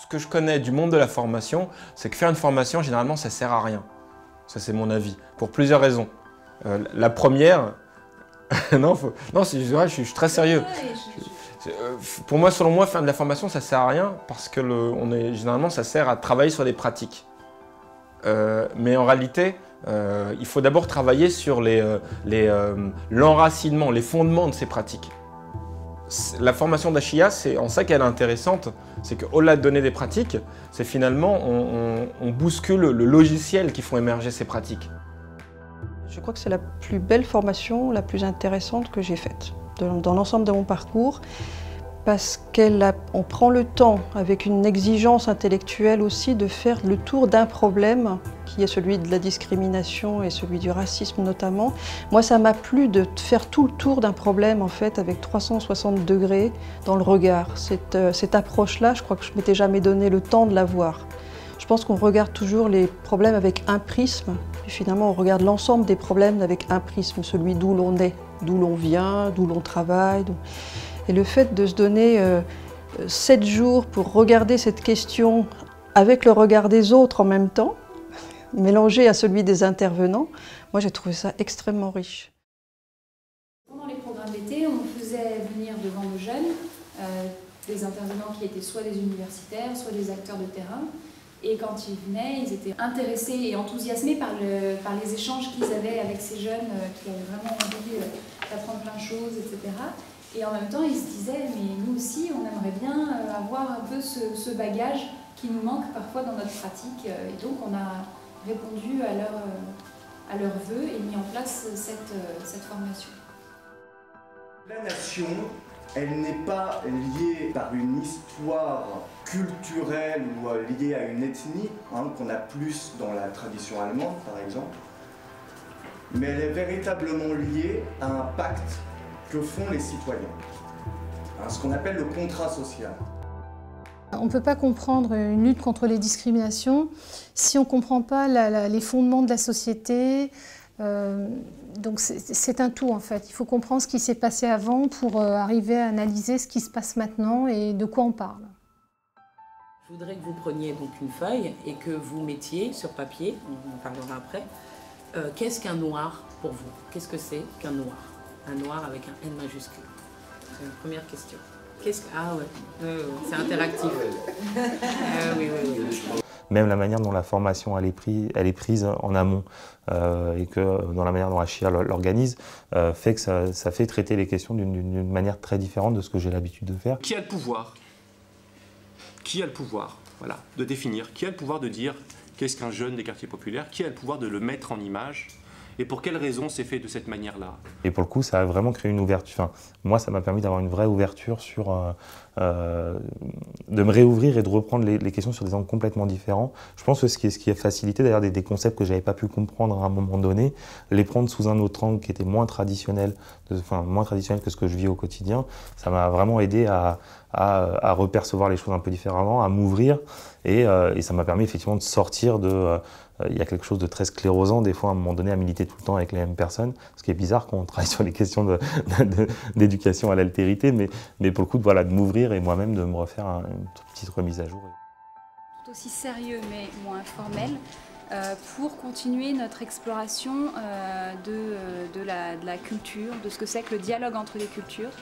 ce que je connais du monde de la formation, c'est que faire une formation, généralement, ça sert à rien. Ça, c'est mon avis, pour plusieurs raisons. La première, non, je suis très sérieux. Pour moi, selon moi, faire de la formation, ça sert à rien parce que généralement, ça sert à travailler sur des pratiques. Mais en réalité, il faut d'abord travailler sur l'enracinement, les fondements de ces pratiques. La formation d'Achia, c'est en ça qu'elle est intéressante, c'est qu'au-delà de donner des pratiques, c'est finalement, on bouscule le logiciel qui font émerger ces pratiques. Je crois que c'est la plus belle formation, la plus intéressante que j'ai faite dans l'ensemble de mon parcours, parce qu'on prend le temps, avec une exigence intellectuelle aussi, de faire le tour d'un problème, qui est celui de la discrimination et celui du racisme notamment. Moi, ça m'a plu de faire tout le tour d'un problème, en fait, avec 360 degrés dans le regard. Cette approche-là, je crois que je ne m'étais jamais donné le temps de la voir. Je pense qu'on regarde toujours les problèmes avec un prisme, et finalement on regarde l'ensemble des problèmes avec un prisme, celui d'où l'on est, d'où l'on vient, d'où l'on travaille. Et le fait de se donner 7 jours pour regarder cette question avec le regard des autres en même temps, mélangé à celui des intervenants, moi j'ai trouvé ça extrêmement riche. Pendant les programmes d'été, on faisait venir devant nos jeunes des intervenants qui étaient soit des universitaires, soit des acteurs de terrain. Et quand ils venaient, ils étaient intéressés et enthousiasmés par les échanges qu'ils avaient avec ces jeunes qui avaient vraiment envie d'apprendre plein de choses, etc. Et en même temps, ils se disaient, mais nous aussi, on aimerait bien avoir un peu ce bagage qui nous manque parfois dans notre pratique. Et donc, on a répondu à leurs vœux et mis en place cette formation. La nation, elle n'est pas liée par une histoire culturelle ou liée à une ethnie, qu'on a plus dans la tradition allemande par exemple, mais elle est véritablement liée à un pacte que font les citoyens, ce qu'on appelle le contrat social. On ne peut pas comprendre une lutte contre les discriminations si on ne comprend pas les fondements de la société. Donc c'est un tout en fait. Il faut comprendre ce qui s'est passé avant pour arriver à analyser ce qui se passe maintenant et de quoi on parle. Je voudrais que vous preniez donc une feuille et que vous mettiez sur papier, on en parlera après, qu'est-ce qu'un noir pour vous? Qu'est-ce que c'est qu'un noir? Un noir avec un N majuscule. C'est une première question. Ah ouais, c'est interactif. Oui. Même la manière dont la formation elle est prise en amont et que dans la manière dont Achia l'organise fait que ça fait traiter les questions d'une manière très différente de ce que j'ai l'habitude de faire. Qui a le pouvoir? Qui a le pouvoir, voilà, de définir? Qui a le pouvoir de dire qu'est-ce qu'un jeune des quartiers populaires? Qui a le pouvoir de le mettre en image? Et pour quelles raisons c'est fait de cette manière-là? Et pour le coup, ça a vraiment créé une ouverture. Enfin, moi, ça m'a permis d'avoir une vraie ouverture sur, de me réouvrir et de reprendre les questions sur des angles complètement différents. Je pense que ce qui a facilité d'ailleurs des concepts que j'avais pas pu comprendre à un moment donné, les prendre sous un autre angle qui était moins traditionnel, moins traditionnel que ce que je vis au quotidien, ça m'a vraiment aidé à repercevoir les choses un peu différemment, à m'ouvrir et ça m'a permis effectivement de sortir de... il y a quelque chose de très sclérosant des fois à un moment donné à militer tout le temps avec les mêmes personnes, ce qui est bizarre quand on travaille sur les questions d'éducation à l'altérité, mais pour le coup de m'ouvrir et moi-même de me refaire une petite remise à jour. Tout aussi sérieux mais moins formel pour continuer notre exploration de la culture, de ce que c'est que le dialogue entre les cultures.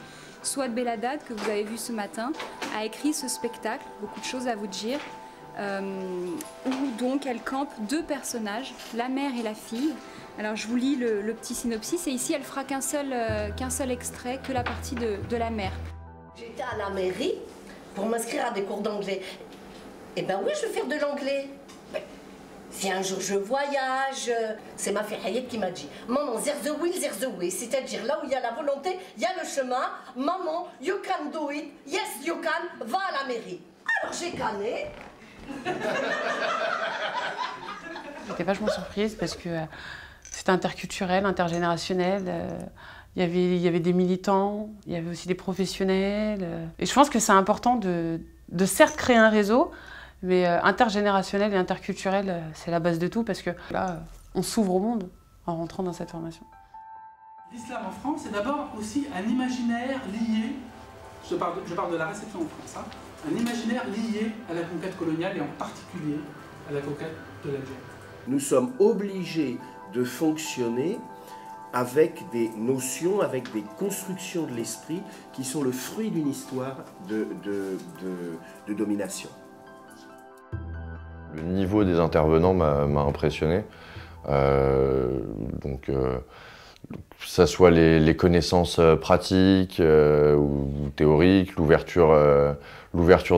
Souad Belhaddad, que vous avez vu ce matin, a écrit ce spectacle, beaucoup de choses à vous dire, où donc elle campe 2 personnages, la mère et la fille. Alors je vous lis le petit synopsis et ici elle fera qu'un seul extrait, que la partie de la mère. J'étais à la mairie pour m'inscrire à des cours d'anglais. Eh ben oui, je vais faire de l'anglais. Si un jour je voyage, c'est ma fille Hayet qui m'a dit « Maman, there's the will, there's the way », c'est-à-dire là où il y a la volonté, il y a le chemin. « Maman, you can do it, yes you can, va à la mairie ». Alors j'ai canné. J'étais vachement surprise parce que c'était interculturel, intergénérationnel. Il y avait des militants, il y avait aussi des professionnels. Et je pense que c'est important de certes créer un réseau, mais intergénérationnel et interculturel, c'est la base de tout parce que là, on s'ouvre au monde en rentrant dans cette formation. L'islam en France, c'est d'abord aussi un imaginaire lié je parle de la réception en France, hein, un imaginaire lié à la conquête coloniale et en particulier à la conquête de l'Algérie. Nous sommes obligés de fonctionner avec des notions, avec des constructions de l'esprit qui sont le fruit d'une histoire de domination. Le niveau des intervenants m'a impressionné. Que ça soit les connaissances pratiques ou théoriques, l'ouverture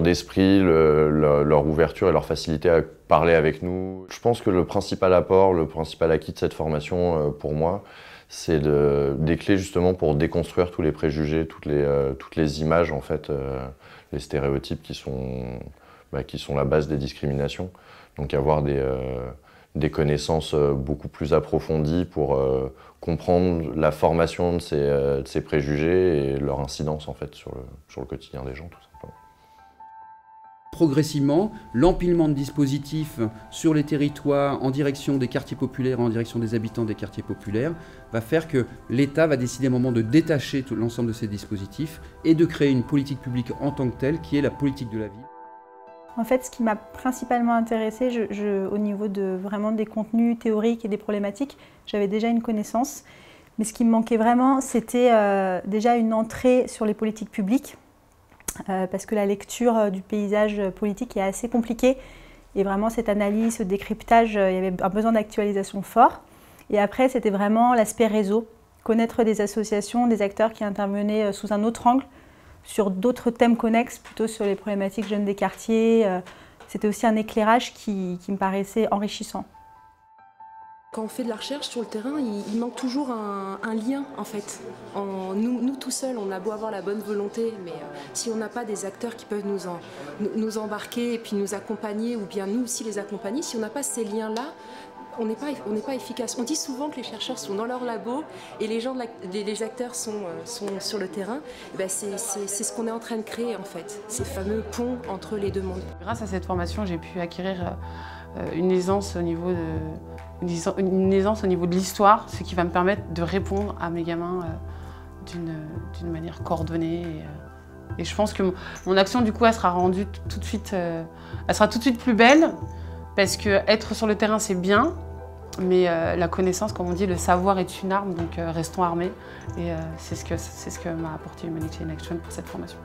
d'esprit, leur ouverture et leur facilité à parler avec nous. Je pense que le principal apport, le principal acquis de cette formation pour moi, c'est des clés justement pour déconstruire tous les préjugés, toutes les images, en fait, les stéréotypes qui sont la base des discriminations. Donc avoir des connaissances beaucoup plus approfondies pour comprendre la formation de ces préjugés et leur incidence en fait sur le quotidien des gens, tout simplement. Progressivement, l'empilement de dispositifs sur les territoires en direction des quartiers populaires, en direction des habitants des quartiers populaires, va faire que l'État va décider à un moment de détacher l'ensemble de ces dispositifs et de créer une politique publique en tant que telle, qui est la politique de la ville. En fait, ce qui m'a principalement intéressée au niveau vraiment des contenus théoriques et des problématiques, j'avais déjà une connaissance. Mais ce qui me manquait vraiment, c'était déjà une entrée sur les politiques publiques, parce que la lecture du paysage politique est assez compliquée. Et vraiment, cette analyse, ce décryptage, il y avait un besoin d'actualisation fort. Et après, c'était vraiment l'aspect réseau, connaître des associations, des acteurs qui intervenaient sous un autre angle, sur d'autres thèmes connexes, plutôt sur les problématiques jeunes des quartiers. C'était aussi un éclairage qui me paraissait enrichissant. Quand on fait de la recherche sur le terrain, il manque toujours un lien en fait. Nous tout seuls, on a beau avoir la bonne volonté, mais si on n'a pas des acteurs qui peuvent nous embarquer et puis nous accompagner, ou bien nous aussi les accompagner, si on n'a pas ces liens-là, on n'est pas efficace. On dit souvent que les chercheurs sont dans leur labo et les acteurs sont sur le terrain. Ben c'est ce qu'on est en train de créer en fait, ces fameux ponts entre les deux mondes. Grâce à cette formation, j'ai pu acquérir une aisance au niveau de l'histoire, ce qui va me permettre de répondre à mes gamins d'une manière coordonnée. Et je pense que mon action, du coup, elle sera rendue tout de suite, elle sera tout de suite plus belle, parce que être sur le terrain, c'est bien, mais la connaissance, comme on dit, le savoir est une arme, donc restons armés. Et c'est ce que m'a apporté Humanity in Action pour cette formation.